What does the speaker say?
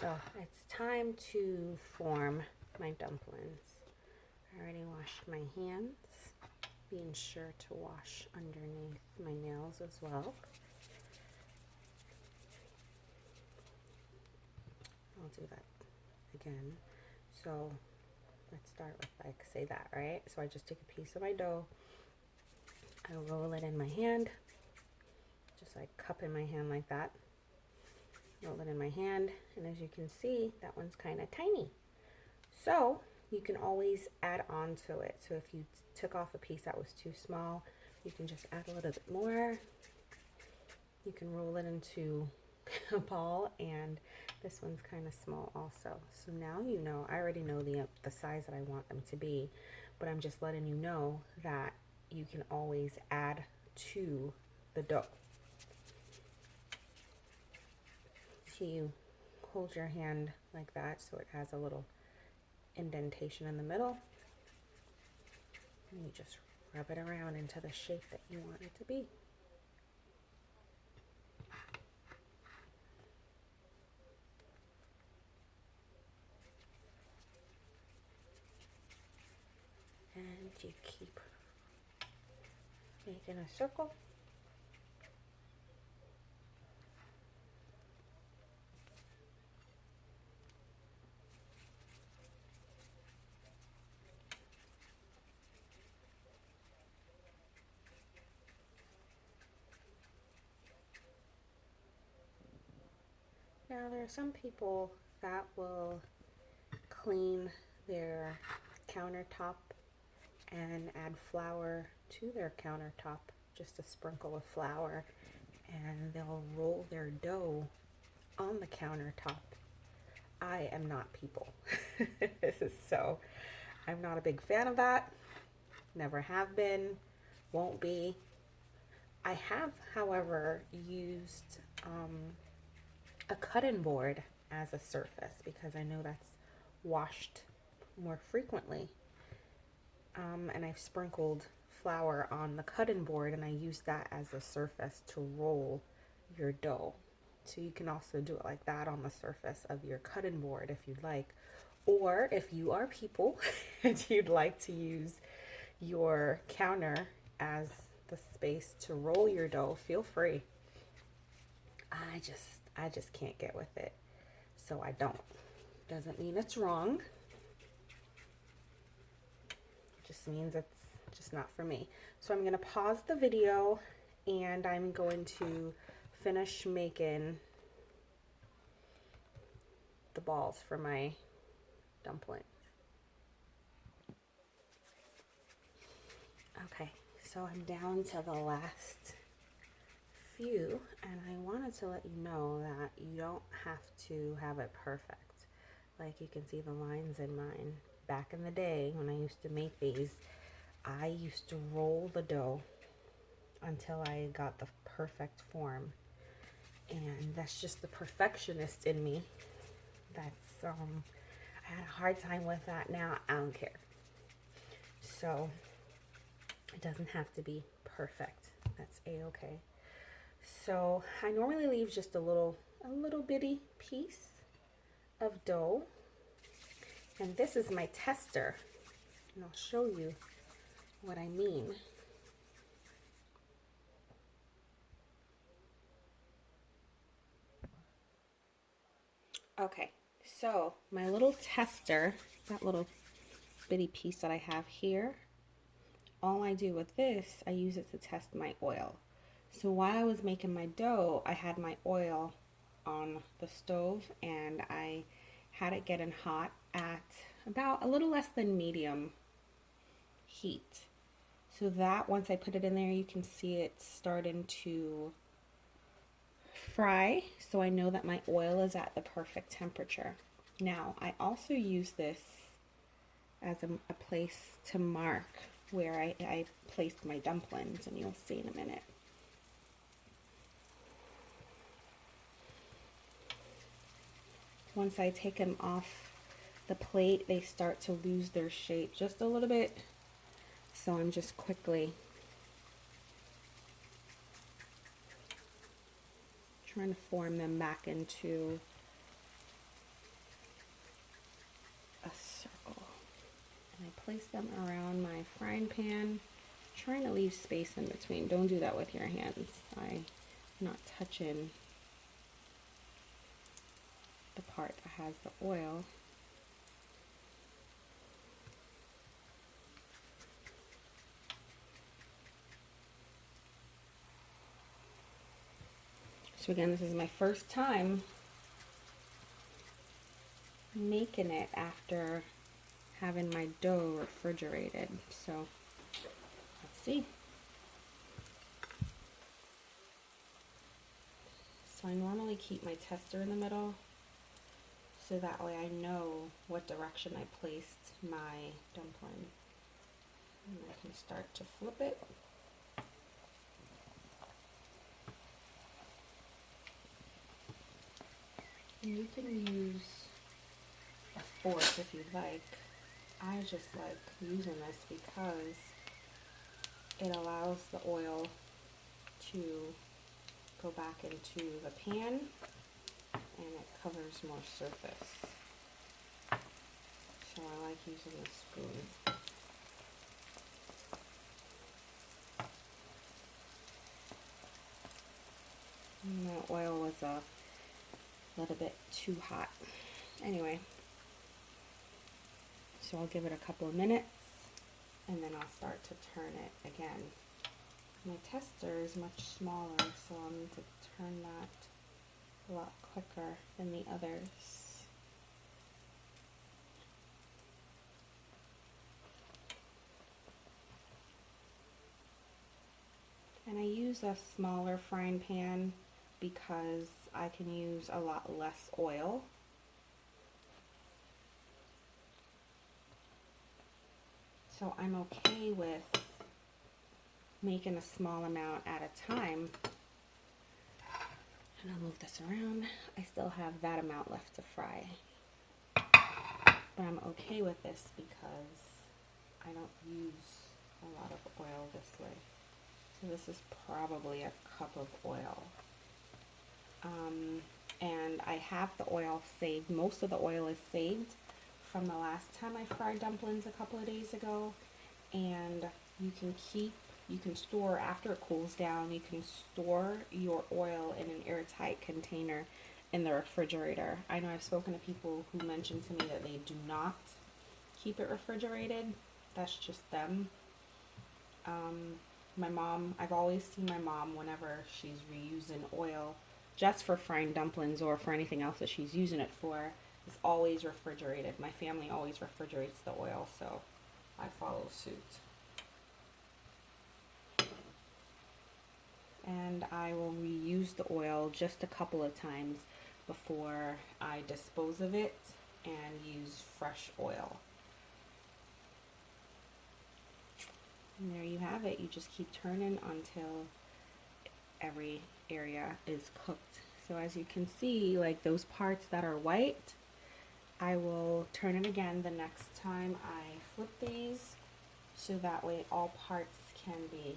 So it's time to form my dumplings. I already washed my hands, being sure to wash underneath my nails as well. I'll do that again. So let's start with, like, say that, right? So I just take a piece of my dough, I roll it in my hand, just like cup in my hand like that. Roll it in my hand, and as you can see, that one's kind of tiny. So you can always add on to it. So if you took off a piece that was too small, you can just add a little bit more. You can roll it into a ball, and this one's kind of small also. So now you know, I already know the size that I want them to be, but I'm just letting you know that you can always add to the dough. So you hold your hand like that so it has a little indentation in the middle, and you just rub it around into the shape that you want it to be. And you keep making a circle. Now there are some people that will clean their countertop and add flour to their countertop, just a sprinkle of flour, and they'll roll their dough on the countertop. I am not people. So I'm not a big fan of that. Never have been, won't be. I have, however, used a cutting board as a surface because I know that's washed more frequently. And I've sprinkled flour on the cutting board, and I use that as a surface to roll your dough. So you can also do it like that on the surface of your cutting board if you'd like. Or if you are people and you'd like to use your counter as the space to roll your dough, feel free. I just can't get with it, so I don't. Doesn't mean it's wrong. It just means it's just not for me. So I'm going to pause the video, and I'm going to finish making the balls for my dumplings. Okay, so I'm down to the last few, and I wanted to let you know that you don't have to have it perfect. Like, you can see the lines in mine. Back in the day when I used to make these, I used to roll the dough until I got the perfect form, and that's just the perfectionist in me. That's I had a hard time with that. Now I don't care. So it doesn't have to be perfect. That's a-okay. So I normally leave just a little bitty piece of dough, and this is my tester, and I'll show you what I mean. Okay, so my little tester, that little bitty piece that I have here, all I do with this, I use it to test my oil. So while I was making my dough, I had my oil on the stove, and I had it getting hot at about a little less than medium heat. So that once I put it in there, you can see it starting to fry. So I know that my oil is at the perfect temperature. Now, I also use this as a place to mark where I placed my dumplings, and you'll see in a minute. Once I take them off the plate, they start to lose their shape just a little bit. So I'm just quickly trying to form them back into And I place them around my frying pan, trying to leave space in between. Don't do that with your hands. I'm not touching the part that has the oil. So again, this is my first time making it after having my dough refrigerated. So let's see. So I normally keep my tester in the middle, so that way I know what direction I placed my dumpling. And I can start to flip it. And you can use a fork if you'd like. I just like using this because it allows the oil to go back into the pan and it covers more surface. So I like using the spoon. And the oil was a little bit too hot. Anyway, so I'll give it a couple of minutes and then I'll start to turn it again. My tester is much smaller, so I'll need to turn that a lot quicker than the others. And I use a smaller frying pan because I can use a lot less oil. So I'm okay with making a small amount at a time. And I'll move this around. I still have that amount left to fry. But I'm okay with this because I don't use a lot of oil this way. So this is probably a cup of oil. And I have the oil saved. Most of the oil is saved from the last time I fried dumplings a couple of days ago. And you can store, after it cools down, you can store your oil in an airtight container in the refrigerator. I know I've spoken to people who mentioned to me that they do not keep it refrigerated. That's just them. My mom, I've always seen my mom, whenever she's reusing oil just for frying dumplings or for anything else that she's using it for, is always refrigerated. My family always refrigerates the oil, so I follow suit. And I will reuse the oil just a couple of times before I dispose of it and use fresh oil. And there you have it. You just keep turning until every area is cooked. So as you can see, like those parts that are white, I will turn it again the next time I flip these, so that way all parts can be